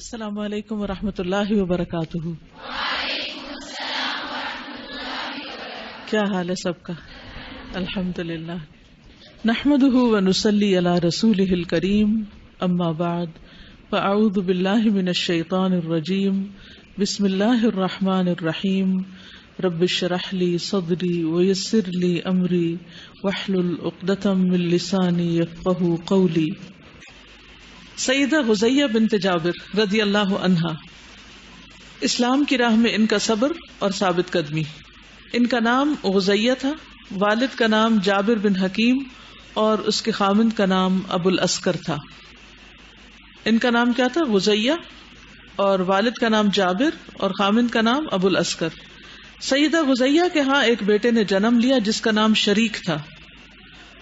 السلام علیکم ورحمۃ اللہ وبرکاتہ۔ کیا حال ہے سب کا؟ الحمدللہ نحمده ونصلی علی رسولہ الکریم، اما بعد فاعوذ باللہ من الشیطان الرجیم، بسم اللہ الرحمن الرحیم، رب اشرح لی صدری ویسر لی امری واحلل عقدۃ من لسانی یفقہوا قولی۔ سیدہ غزیہ بنت جابر رضی اللہ عنہا، اسلام کی راہ میں ان کا صبر اور ثابت قدمی۔ ان کا نام غزیہ تھا، والد کا نام جابر بن حکیم اور اس کے خامند کا نام ابو الاسکر تھا۔ ان کا نام کیا تھا؟ غزیہ، اور والد کا نام جابر اور خامند کا نام ابو الاسکر۔ سیدہ غزیہ کے ہاں ایک بیٹے نے جنم لیا جس کا نام شریک تھا۔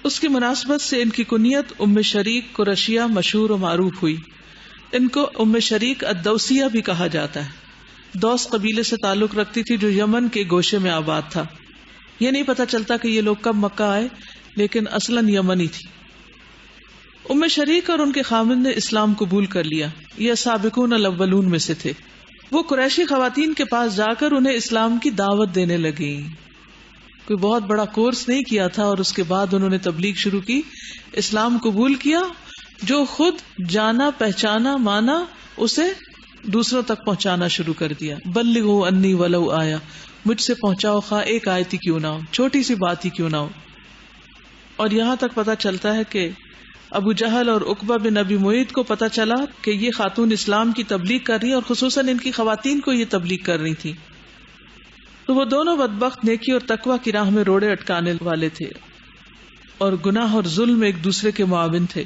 اس کی مناسبت سے ان کی کنیت ام شریک قریشیہ مشہور و معروف ہوئی۔ ان کو ام شریک الدوسیہ بھی کہا جاتا ہے۔ دوس قبیلے سے تعلق رکھتی تھی جو یمن کے گوشے میں آباد تھا۔ یہ نہیں پتہ چلتا کہ یہ لوگ کب مکہ آئے، لیکن اصلاً یمنی تھی۔ ام شریک اور ان کے خامند نے اسلام قبول کر لیا۔ یہ سابقون الاولون میں سے تھے۔ وہ قریشی خواتین کے پاس جا کر انہیں اسلام کی دعوت دینے لگی۔ کوئی بہت بڑا کورس نہیں کیا تھا، اور اس کے بعد انہوں نے تبلیغ شروع کی، اسلام قبول کیا، جو خود جانا پہچانا مانا اسے دوسروں تک پہنچانا شروع کر دیا۔ بلغوا انی ولو آیا، مجھ سے پہنچاؤ خواہ ایک آیت ہی کیوں نہ ہو، چھوٹی سی بات ہی کیوں نہ ہو۔ اور یہاں تک پتہ چلتا ہے کہ ابو جہل اور عقبہ بن ابی معیط کو پتہ چلا کہ یہ خاتون اسلام کی تبلیغ کر رہی ہیں، اور خصوصاً ان کی خواتین کو یہ تبلیغ کر رہی تھی، تو وہ دونوں بدبخت نیکی اور تقوی کی راہ میں روڑے اٹکانے والے تھے، اور گناہ اور ظلم ایک دوسرے کے معاون تھے۔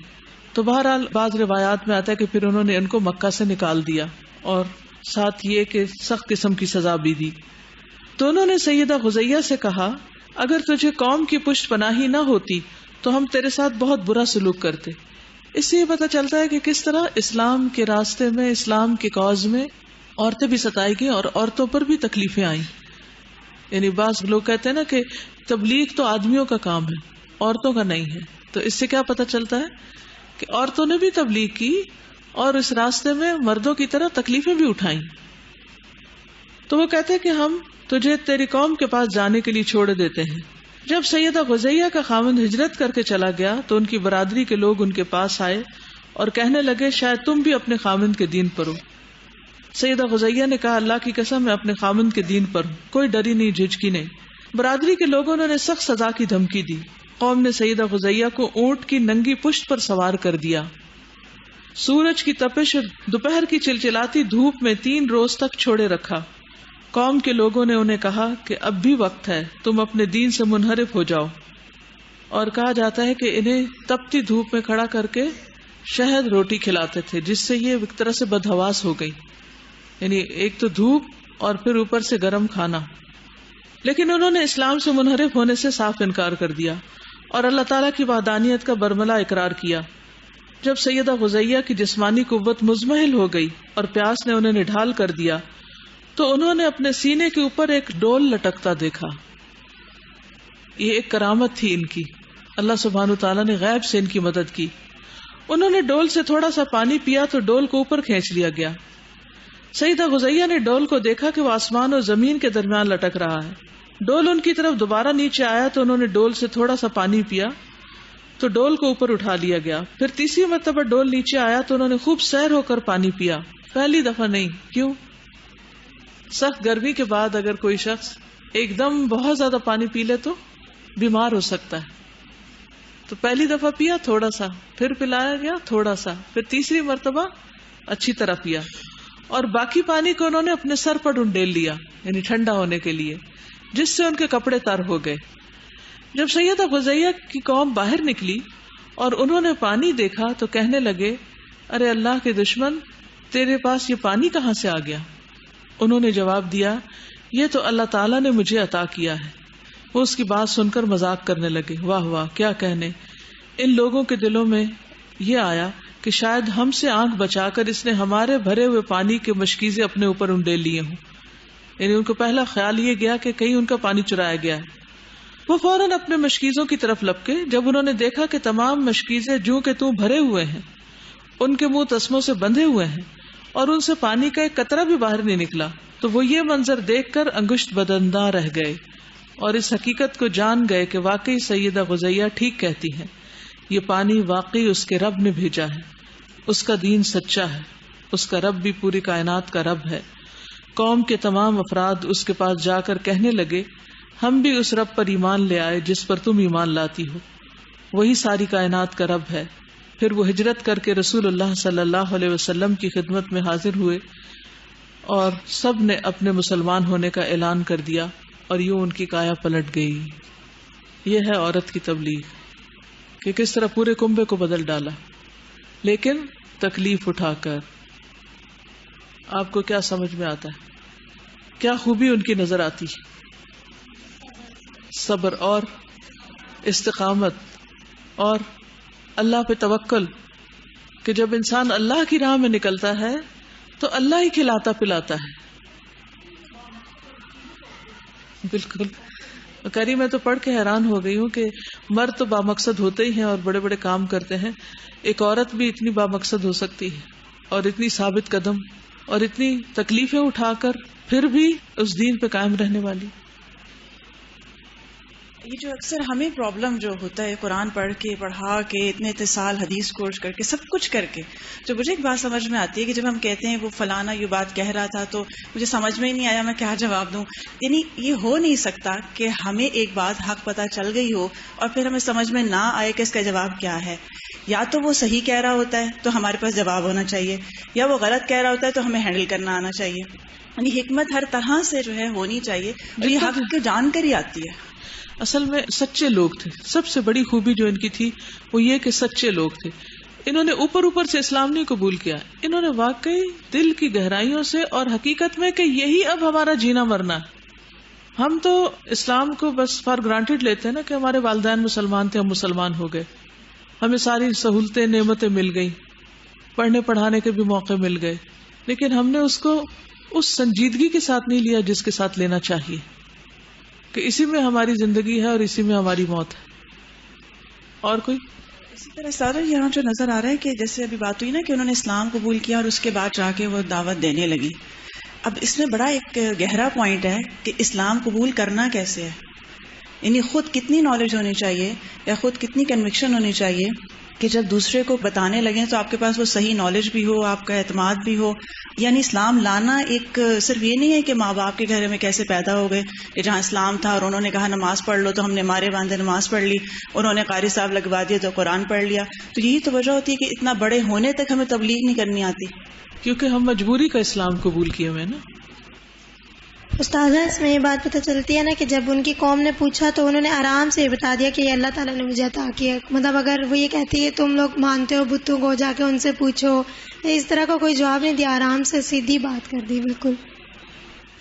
تو بہرحال بعض روایات میں آتا ہے کہ پھر انہوں نے ان کو مکہ سے نکال دیا، اور ساتھ یہ کہ سخت قسم کی سزا بھی دی۔ تو انہوں نے سیدہ غزیہ سے کہا، اگر تجھے قوم کی پشت پناہی نہ ہوتی تو ہم تیرے ساتھ بہت برا سلوک کرتے۔ اس سے یہ پتہ چلتا ہے کہ کس طرح اسلام کے راستے میں، اسلام کے کاز میں عورتیں بھی ستائی گئیں اور عورتوں پر بھی تکلیفیں آئیں۔ یعنی بعض لوگ کہتے ہیں نا کہ تبلیغ تو آدمیوں کا کام ہے، عورتوں کا نہیں ہے۔ تو اس سے کیا پتہ چلتا ہے کہ عورتوں نے بھی تبلیغ کی اور اس راستے میں مردوں کی طرح تکلیفیں بھی اٹھائیں۔ تو وہ کہتے کہ ہم تجھے تیری قوم کے پاس جانے کے لیے چھوڑ دیتے ہیں۔ جب سیدہ غزیہ کا خاوند ہجرت کر کے چلا گیا تو ان کی برادری کے لوگ ان کے پاس آئے اور کہنے لگے شاید تم بھی اپنے خاوند کے دین پر ہو۔ سیدہ غزیہ نے کہا اللہ کی قسم میں اپنے خاوند کے دین پر ہوں، کوئی ڈری نہیں، جھجکی نہیں۔ برادری کے لوگوں نے سخت سزا کی دھمکی دی۔ قوم نے سیدہ غزیہ کو اونٹ کی ننگی پشت پر سوار کر دیا۔ سورج کی تپش اور دوپہر کی چلچلاتی دھوپ میں 3 روز تک چھوڑے رکھا۔ قوم کے لوگوں نے انہیں کہا کہ اب بھی وقت ہے، تم اپنے دین سے منحرف ہو جاؤ۔ اور کہا جاتا ہے کہ انہیں تپتی دھوپ میں کھڑا کر کے شہد روٹی کھلاتے تھے، جس سے یہ ایک طرح سے بدحواس ہو گئی۔ یعنی ایک تو دھوپ اور پھر اوپر سے گرم کھانا۔ لیکن انہوں نے اسلام سے منحرف ہونے سے صاف انکار کر دیا اور اللہ تعالیٰ کی وحدانیت کا برملا اقرار کیا۔ جب سیدہ غزیہ کی جسمانی قوت مزمحل ہو گئی اور پیاس نے انہیں نڈھال کر دیا تو انہوں نے اپنے سینے کے اوپر ایک ڈول لٹکتا دیکھا۔ یہ ایک کرامت تھی ان کی، اللہ سبحانہ تعالیٰ نے غیب سے ان کی مدد کی۔ انہوں نے ڈول سے تھوڑا سا پانی پیا تو ڈول کو اوپر کھینچ لیا گیا۔ سیدہ غزیہ نے ڈول کو دیکھا کہ وہ آسمان اور زمین کے درمیان لٹک رہا ہے۔ ڈول ان کی طرف دوبارہ نیچے آیا تو انہوں نے ڈول سے تھوڑا سا پانی پیا تو ڈول کو اوپر اٹھا لیا گیا۔ پھر تیسری مرتبہ ڈول نیچے آیا تو انہوں نے خوب سیر ہو کر پانی پیا، پہلی دفعہ نہیں۔ کیوں؟ سخت گرمی کے بعد اگر کوئی شخص ایک دم بہت زیادہ پانی پی لے تو بیمار ہو سکتا ہے۔ تو پہلی دفعہ پیا تھوڑا سا، پھر پلایا گیا تھوڑا سا، پھر تیسری مرتبہ اچھی طرح پیا، اور باقی پانی کو انہوں نے اپنے سر پر ڈنڈیل لیا، یعنی ٹھنڈا ہونے کے لیے، جس سے ان کے کپڑے تر ہو گئے۔ جب سیدہ غزیہ کی قوم باہر نکلی اور انہوں نے پانی دیکھا تو کہنے لگے ارے اللہ کے دشمن، تیرے پاس یہ پانی کہاں سے آ گیا؟ انہوں نے جواب دیا یہ تو اللہ تعالیٰ نے مجھے عطا کیا ہے۔ وہ اس کی بات سن کر مذاق کرنے لگے۔ واہ واہ، کیا کہنے۔ ان لوگوں کے دلوں میں یہ آیا کہ شاید ہم سے آنکھ بچا کر اس نے ہمارے بھرے ہوئے پانی کے مشکیزیں اپنے اوپر انڈیل لیے ہوں۔ یعنی ان کو پہلا خیال یہ گیا کہ کہیں ان کا پانی چرایا گیا ہے۔ وہ فوراً اپنے مشکیزوں کی طرف لپکے۔ جب انہوں نے دیکھا کہ تمام مشکیزیں جوں کہ توں بھرے ہوئے ہیں، ان کے منہ تسموں سے بندھے ہوئے ہیں اور ان سے پانی کا ایک قطرہ بھی باہر نہیں نکلا، تو وہ یہ منظر دیکھ کر انگشت بدنداں رہ گئے اور اس حقیقت کو جان گئے کہ واقعی سیدہ غزیہ ٹھیک کہتی ہے، یہ پانی واقعی اس کے رب نے بھیجا ہے، اس کا دین سچا ہے، اس کا رب بھی پوری کائنات کا رب ہے۔ قوم کے تمام افراد اس کے پاس جا کر کہنے لگے، ہم بھی اس رب پر ایمان لے آئے جس پر تم ایمان لاتی ہو، وہی ساری کائنات کا رب ہے۔ پھر وہ ہجرت کر کے رسول اللہ صلی اللہ علیہ وسلم کی خدمت میں حاضر ہوئے اور سب نے اپنے مسلمان ہونے کا اعلان کر دیا اور یوں ان کی کایا پلٹ گئی۔ یہ ہے عورت کی تبلیغ کہ کس طرح پورے کنبے کو بدل ڈالا، لیکن تکلیف اٹھا کر۔ آپ کو کیا سمجھ میں آتا ہے؟ کیا خوبی ان کی نظر آتی؟ صبر اور استقامت اور اللہ پہ توکل، کہ جب انسان اللہ کی راہ میں نکلتا ہے تو اللہ ہی کھلاتا پلاتا ہے۔ بالکل کری، میں تو پڑھ کے حیران ہو گئی ہوں کہ مرد تو بامقصد ہوتے ہی ہیں اور بڑے بڑے کام کرتے ہیں، ایک عورت بھی اتنی بامقصد ہو سکتی ہے اور اتنی ثابت قدم اور اتنی تکلیفیں اٹھا کر پھر بھی اس دین پہ قائم رہنے والی۔ یہ جو اکثر ہمیں پرابلم جو ہوتا ہے قرآن پڑھ کے پڑھا کے اتنے سال حدیث کورس کر کے سب کچھ کر کے، جو مجھے ایک بات سمجھ میں آتی ہے کہ جب ہم کہتے ہیں وہ فلانا یہ بات کہہ رہا تھا تو مجھے سمجھ میں ہی نہیں آیا میں کیا جواب دوں۔ یعنی یہ ہو نہیں سکتا کہ ہمیں ایک بات حق پتہ چل گئی ہو اور پھر ہمیں سمجھ میں نہ آئے کہ اس کا جواب کیا ہے۔ یا تو وہ صحیح کہہ رہا ہوتا ہے تو ہمارے پاس جواب ہونا چاہیے، یا وہ غلط کہہ رہا ہوتا ہے تو ہمیں ہینڈل کرنا آنا چاہیے۔ یعنی حکمت ہر طرح سے جو ہے ہونی چاہیے، اور یہ حق کی جان کر ہی آتی ہے۔ اصل میں سچے لوگ تھے، سب سے بڑی خوبی جو ان کی تھی وہ یہ کہ سچے لوگ تھے۔ انہوں نے اوپر سے اسلام نہیں قبول کیا، انہوں نے واقعی دل کی گہرائیوں سے اور حقیقت میں کہ یہی اب ہمارا جینا مرنا ہے۔ ہم تو اسلام کو بس فار گرانٹیڈ لیتے ہیں نا کہ ہمارے والدین مسلمان تھے، ہم مسلمان ہو گئے، ہمیں ساری سہولتیں نعمتیں مل گئی، پڑھنے پڑھانے کے بھی موقع مل گئے، لیکن ہم نے اس کو اس سنجیدگی کے ساتھ نہیں لیا جس کے ساتھ لینا چاہیے، کہ اسی میں ہماری زندگی ہے اور اسی میں ہماری موت ہے۔ اور کوئی اسی طرح سارا یہاں جو نظر آ رہا ہے کہ جیسے ابھی بات ہوئی نا کہ انہوں نے اسلام قبول کیا اور اس کے بعد جا کے وہ دعوت دینے لگی۔ اب اس میں بڑا ایک گہرا پوائنٹ ہے کہ اسلام قبول کرنا کیسے ہے، یعنی خود کتنی نالج ہونی چاہیے یا خود کتنی کنوکشن ہونی چاہیے کہ جب دوسرے کو بتانے لگیں تو آپ کے پاس وہ صحیح نالج بھی ہو، آپ کا اعتماد بھی ہو۔ یعنی اسلام لانا ایک صرف یہ نہیں ہے کہ ماں باپ کے گھر میں کیسے پیدا ہو گئے کہ جہاں اسلام تھا اور انہوں نے کہا نماز پڑھ لو تو ہم نے مارے باندھے نماز پڑھ لی، انہوں نے قاری صاحب لگوا دیے تو قرآن پڑھ لیا۔ تو یہی تو وجہ ہوتی ہے کہ اتنا بڑے ہونے تک ہمیں تبلیغ نہیں کرنی آتی، کیونکہ ہم مجبوری کا اسلام قبول کیے ہوئے نا۔ استاذہ اس میں یہ بات پتہ چلتی ہے نا کہ جب ان کی قوم نے پوچھا تو انہوں نے آرام سے بتا دیا کہ یہ اللہ تعالیٰ نے مجھے عطا کیا۔ مطلب اگر وہ یہ کہتی ہے تم لوگ مانتے ہو بتوں کو، جا کے ان سے پوچھو، اس طرح کا کوئی جواب نہیں دیا، آرام سے سیدھی بات کر دی بالکل۔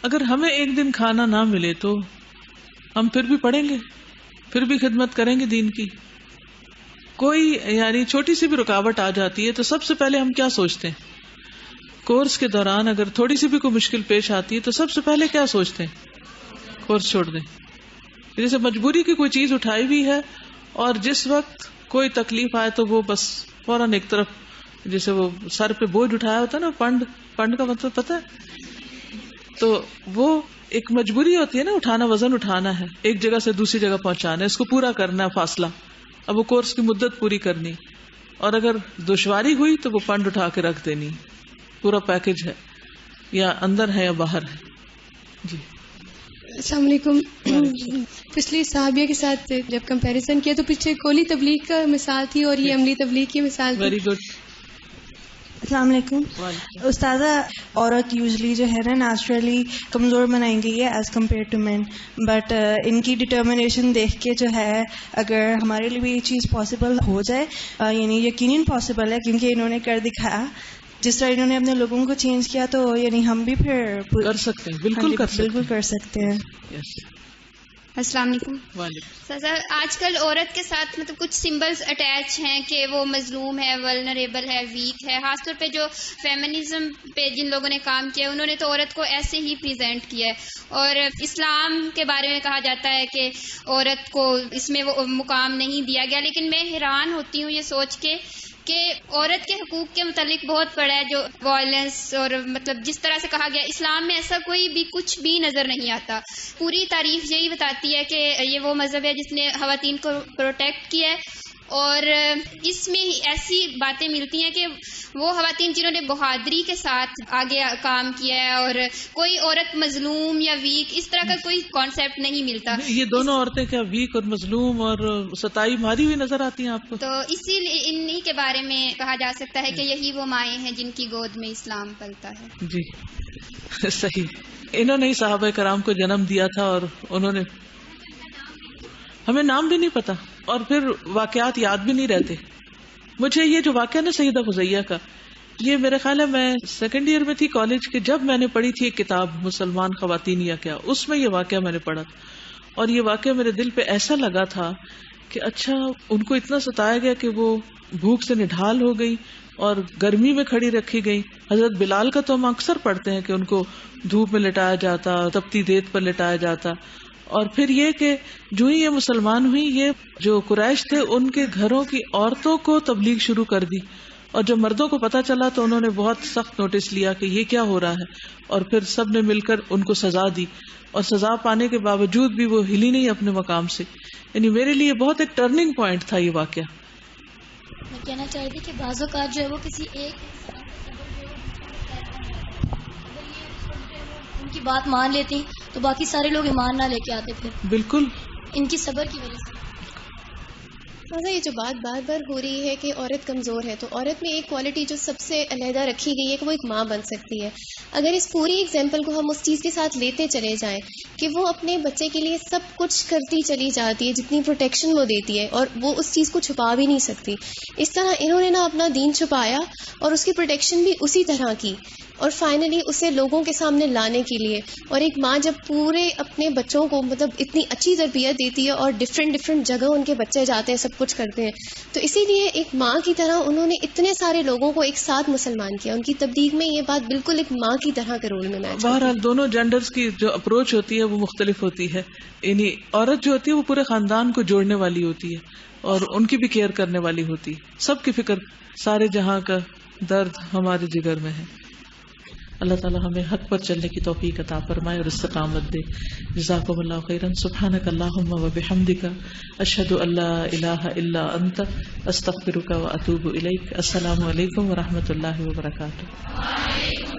اگر ہمیں ایک دن کھانا نہ ملے تو ہم پھر بھی پڑھیں گے، پھر بھی خدمت کریں گے دین کی۔ کوئی یعنی چھوٹی سی بھی رکاوٹ آ جاتی ہے تو سب سے پہلے ہم کیا سوچتے ہیں؟ کورس کے دوران اگر تھوڑی سی بھی کوئی مشکل پیش آتی ہے تو سب سے پہلے کیا سوچتے ہیں؟ کورس چھوڑ دیں۔ جیسے مجبوری کی کوئی چیز اٹھائی بھی ہے اور جس وقت کوئی تکلیف آئے تو وہ بس فوراً ایک طرف، جیسے وہ سر پہ بوجھ اٹھایا ہوتا ہے نا، پنڈ کا مطلب پتہ ہے، تو وہ ایک مجبوری ہوتی ہے نا، اٹھانا، وزن اٹھانا ہے، ایک جگہ سے دوسری جگہ پہنچانا ہے، اس کو پورا کرنا ہے فاصلہ، اب وہ کورس کی مدت پوری کرنی، اور اگر دشواری ہوئی تو وہ پنڈ اٹھا کے رکھ دینی، پورا پیکج ہے، یا اندر ہے یا باہر ہے۔ جی السلام علیکم۔ پچھلی صحابیہ کے ساتھ جب کمپیریزن کیا تو پیچھے کولی تبلیغ کا مثال تھی اور یہ عملی تبلیغ کی مثال تھی۔ Very good. السلام علیکم استاذہ، عورت یوزلی جو ہے نا نیچرلی کمزور بنائی گئی ہے as compare to men, but ان کی ڈٹرمنیشن دیکھ کے جو ہے اگر ہمارے لیے بھی یہ چیز پاسبل ہو جائے، یعنی یقیناً پاسبل ہے کیونکہ انہوں نے کر دکھایا، جس طرح انہوں نے اپنے لوگوں کو چینج کیا، تو یعنی ہم بھی پھر کر سکتے ہیں، بالکل کر سکتے ہیں۔ السلام علیکم۔ وعلیکم۔ سر آج کل عورت کے ساتھ مطلب کچھ سمبلز اٹیچ ہیں کہ وہ مظلوم ہے، ولنریبل ہے، ویک ہے، خاص طور پہ جو فیمنزم پہ جن لوگوں نے کام کیا انہوں نے تو عورت کو ایسے ہی پریزنٹ کیا ہے، اور اسلام کے بارے میں کہا جاتا ہے کہ عورت کو اس میں وہ مقام نہیں دیا گیا، لیکن میں حیران ہوتی ہوں یہ سوچ کے کہ کہ عورت کے حقوق کے متعلق بہت پڑا ہے، جو وائلنس اور مطلب جس طرح سے کہا گیا، اسلام میں ایسا کوئی بھی کچھ بھی نظر نہیں آتا. پوری تاریخ یہی بتاتی ہے کہ یہ وہ مذہب ہے جس نے خواتین کو پروٹیکٹ کیا ہے، اور اس میں ایسی باتیں ملتی ہیں کہ وہ خواتین جنہوں نے بہادری کے ساتھ آگے کام کیا ہے، اور کوئی عورت مظلوم یا ویک اس طرح کا کوئی کانسیپٹ نہیں ملتا. یہ دونوں عورتیں کیا ویک اور مظلوم اور ستائی ماری ہوئی نظر آتی ہیں آپ کو؟ تو اسی لیے انہی کے بارے میں کہا جا سکتا ہے کہ یہی وہ مائیں ہیں جن کی گود میں اسلام پلتا ہے. جی صحیح. انہوں نے ہی صحابہ کرام کو جنم دیا تھا، اور انہوں نے ہمیں نام بھی نہیں پتا اور پھر واقعات یاد بھی نہیں رہتے. مجھے یہ جو واقعہ نا سیدہ فضیہ کا، یہ میرے خیال ہے میں سیکنڈ ایئر میں تھی کالج کے، جب میں نے پڑھی تھی ایک کتاب مسلمان خواتین یا کیا، اس میں یہ واقعہ میں نے پڑھا، اور یہ واقعہ میرے دل پہ ایسا لگا تھا کہ اچھا ان کو اتنا ستایا گیا کہ وہ بھوک سے نڈھال ہو گئی اور گرمی میں کھڑی رکھی گئی. حضرت بلال کا تو ہم اکثر پڑھتے ہیں کہ ان کو دھوپ میں لٹایا جاتا، تپتی ریت پر لٹایا جاتا. اور پھر یہ کہ جو ہی یہ مسلمان ہوئی، یہ جو قریش تھے ان کے گھروں کی عورتوں کو تبلیغ شروع کر دی، اور جب مردوں کو پتہ چلا تو انہوں نے بہت سخت نوٹس لیا کہ یہ کیا ہو رہا ہے، اور پھر سب نے مل کر ان کو سزا دی، اور سزا پانے کے باوجود بھی وہ ہلی نہیں اپنے مقام سے. یعنی میرے لیے بہت ایک ٹرننگ پوائنٹ تھا یہ واقعہ. میں کہنا چاہ رہی تھی کہ بعض اوقات جو ہے وہ کسی ایک ان کی بات مان لیتی تو باقی سارے لوگ ایمان نہ لے کے آتے، پھر بالکل ان کی صبر کی وجہ سے. یہ جو بات بار بار ہو رہی ہے کہ عورت کمزور ہے، تو عورت میں ایک کوالٹی جو سب سے علیحدہ رکھی گئی ہے کہ وہ ایک ماں بن سکتی ہے. اگر اس پوری ایگزامپل کو ہم اس چیز کے ساتھ لیتے چلے جائیں کہ وہ اپنے بچے کے لیے سب کچھ کرتی چلی جاتی ہے، جتنی پروٹیکشن وہ دیتی ہے، اور وہ اس چیز کو چھپا بھی نہیں سکتی. اس طرح انہوں نے نا اپنا دین چھپایا اور اس کی پروٹیکشن بھی اسی طرح کی، اور فائنلی اسے لوگوں کے سامنے لانے کے لیے. اور ایک ماں جب پورے اپنے بچوں کو مطلب اتنی اچھی تربیت دیتی ہے اور ڈفرینٹ جگہ ان کے بچے جاتے ہیں، سب کچھ کرتے ہیں، تو اسی لیے ایک ماں کی طرح انہوں نے اتنے سارے لوگوں کو ایک ساتھ مسلمان کیا. ان کی تبلیغ میں یہ بات بالکل ایک ماں کی طرح کے رول میں میچ. بہرحال دونوں جینڈرز کی جو اپروچ ہوتی ہے وہ مختلف ہوتی ہے. یعنی عورت جو ہوتی ہے وہ پورے خاندان کو جوڑنے والی ہوتی ہے اور ان کی بھی کیئر کرنے والی ہوتی ہے. سب کی فکر، سارے جہاں کا درد ہمارے جگر میں ہے. اللہ تعالی ہمیں حق پر چلنے کی توفیق عطا فرمائے اور استقامت دے. جزاکم اللہ خیرا. سبحانک اللہم و بحمدک، اشہد ان لا الہ الا انت، استغفرک و اتوب الیک. السلام علیکم و رحمۃ اللہ وبرکاتہ.